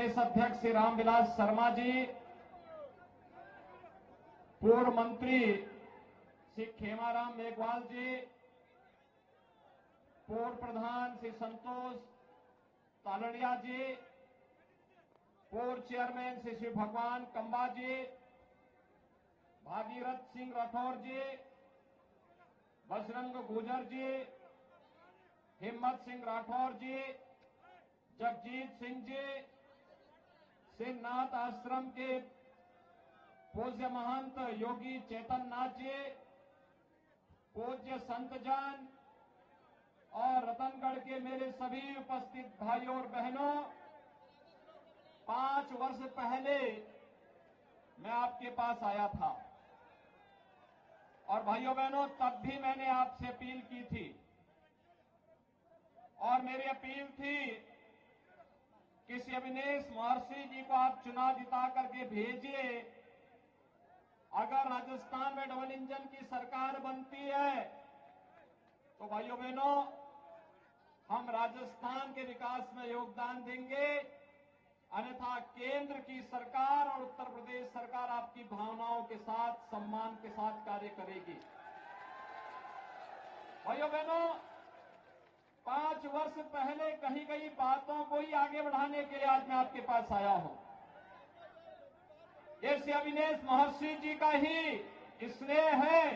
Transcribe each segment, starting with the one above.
प्रदेश अध्यक्ष श्री रामविलास शर्मा जी, पूर्व मंत्री श्री खेमाराम मेघवाल जी, पूर्व प्रधान श्री संतोष तालड़िया जी, पूर्व चेयरमैन श्री शिव भगवान कंबा जी, भागीरथ सिंह राठौर जी, बजरंग गुजर जी, हिम्मत सिंह राठौर जी, जगजीत सिंह जी, सिंहनाथ आश्रम के पूज्य महंत योगी चेतन नाथ जी, पूज्य संत जन और रतनगढ़ के मेरे सभी उपस्थित भाइयों और बहनों, 5 वर्ष पहले मैं आपके पास आया था और भाइयों बहनों तब भी मैंने आपसे अपील की थी और मेरी अपील थी कि श्री अविनेश महर्षि जी को आप चुनाव जिता करके भेजिए। अगर राजस्थान में डबल इंजन की सरकार बनती है तो भाइयों बहनों हम राजस्थान के विकास में योगदान देंगे, अन्यथा केंद्र की सरकार और उत्तर प्रदेश सरकार आपकी भावनाओं के साथ, सम्मान के साथ कार्य करेगी। भाइयों बहनों 5 वर्ष पहले कही गई बातों को ही आगे बढ़ाने के लिए आज मैं आपके पास आया हूं। ये श्री अविनेश महर्षि जी का ही स्नेह है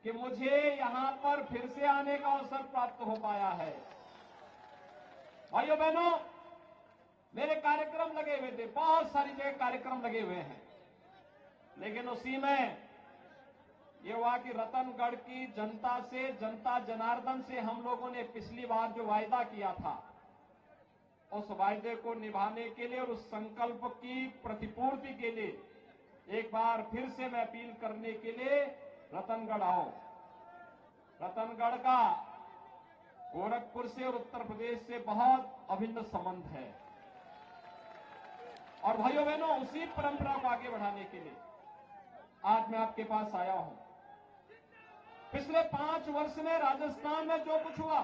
कि मुझे यहां पर फिर से आने का अवसर प्राप्त हो पाया है। भाइयों बहनों मेरे कार्यक्रम लगे हुए थे, बहुत सारी जगह कार्यक्रम लगे हुए हैं, लेकिन उसी में ये हुआ कि रतनगढ़ की जनता से, जनता जनार्दन से हम लोगों ने पिछली बार जो वायदा किया था उस वायदे को निभाने के लिए और उस संकल्प की प्रतिपूर्ति के लिए एक बार फिर से मैं अपील करने के लिए रतनगढ़ आओ। रतनगढ़ का गोरखपुर से और उत्तर प्रदेश से बहुत अभिन्न संबंध है और भाइयों बहनों उसी परंपरा को आगे बढ़ाने के लिए आज मैं आपके पास आया हूं। पिछले 5 वर्ष में राजस्थान में जो कुछ हुआ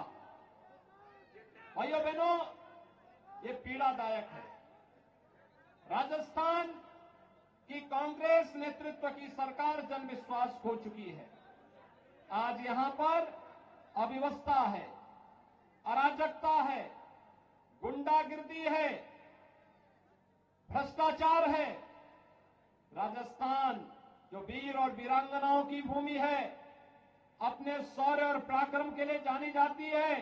भाइयों बहनों ये पीड़ादायक है। राजस्थान की कांग्रेस नेतृत्व की सरकार जनविश्वास खो चुकी है। आज यहां पर अव्यवस्था है, अराजकता है, गुंडागिर्दी है, भ्रष्टाचार है। राजस्थान जो वीर और वीरांगनाओं की भूमि है, अपने शौर्य और पराक्रम के लिए जानी जाती है,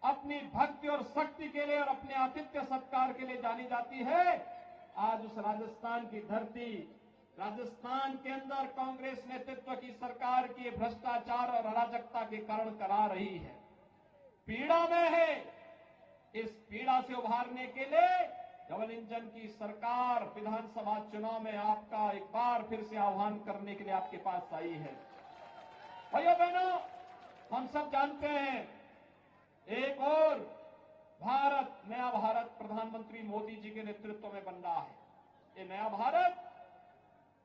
अपनी भक्ति और शक्ति के लिए और अपने आतिथ्य सत्कार के लिए जानी जाती है, आज उस राजस्थान की धरती, राजस्थान के अंदर कांग्रेस नेतृत्व की सरकार की भ्रष्टाचार और अराजकता के कारण करा रही है, पीड़ा में है। इस पीड़ा से उभारने के लिए डबल इंजन की सरकार विधानसभा चुनाव में आपका एक बार फिर से आह्वान करने के लिए आपके पास आई है। भाइयों बहनों हम सब जानते हैं एक और भारत, नया भारत प्रधानमंत्री मोदी जी के नेतृत्व में बन रहा है। ये नया भारत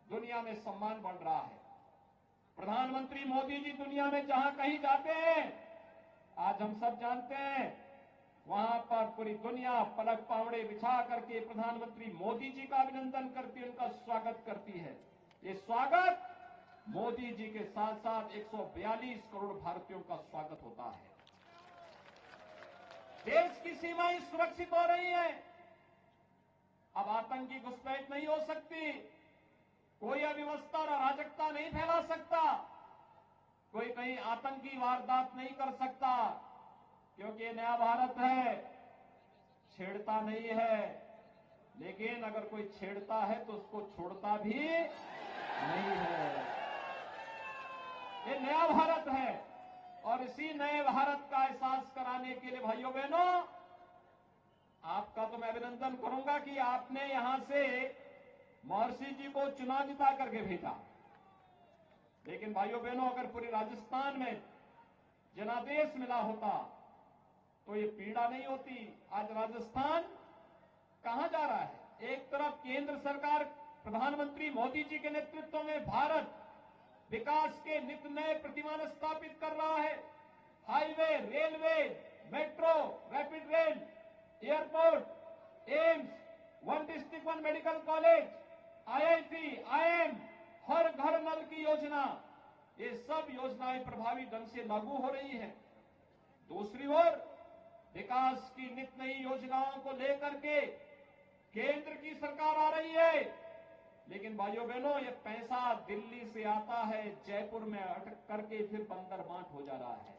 दुनिया में सम्मान बढ़ रहा है। प्रधानमंत्री मोदी जी दुनिया में जहां कहीं जाते हैं, आज हम सब जानते हैं वहां पर पूरी दुनिया पलक पावड़े बिछा करके प्रधानमंत्री मोदी जी का अभिनंदन करती है, उनका स्वागत करती है। ये स्वागत मोदी जी के साथ साथ 142 करोड़ भारतीयों का स्वागत होता है। देश की सीमाएं सुरक्षित हो रही हैं। अब आतंकी घुसपैठ नहीं हो सकती, कोई अव्यवस्था और अराजकता नहीं फैला सकता, कोई कहीं आतंकी वारदात नहीं कर सकता, क्योंकि ये नया भारत है, छेड़ता नहीं है। लेकिन अगर कोई छेड़ता है तो उसको छोड़ता भी नहीं है। ये नया भारत है और इसी नए भारत का एहसास कराने के लिए भाइयों बहनों आपका तो मैं अभिनंदन करूंगा कि आपने यहां से महर्षि जी को चुनाव जिता करके भेजा। लेकिन भाइयों बहनों अगर पूरे राजस्थान में जनादेश मिला होता तो ये पीड़ा नहीं होती। आज राजस्थान कहां जा रहा है? एक तरफ केंद्र सरकार प्रधानमंत्री मोदी जी के नेतृत्व में भारत विकास के नित नए प्रतिमान स्थापित कर रहा है। Highway, railway, metro, rapid rail, airport, AIIMS, one district one medical college, IIT, IIM, हर घर नल की योजना, ये सब योजनाएं प्रभावी ढंग से लागू हो रही हैं। दूसरी ओर विकास की नित नई योजनाओं को लेकर के केंद्र की सरकार आ रही है, लेकिन भाइयों बहनों ये पैसा दिल्ली से आता है, जयपुर में अटक करके फिर बंदरबांट हो जा रहा है।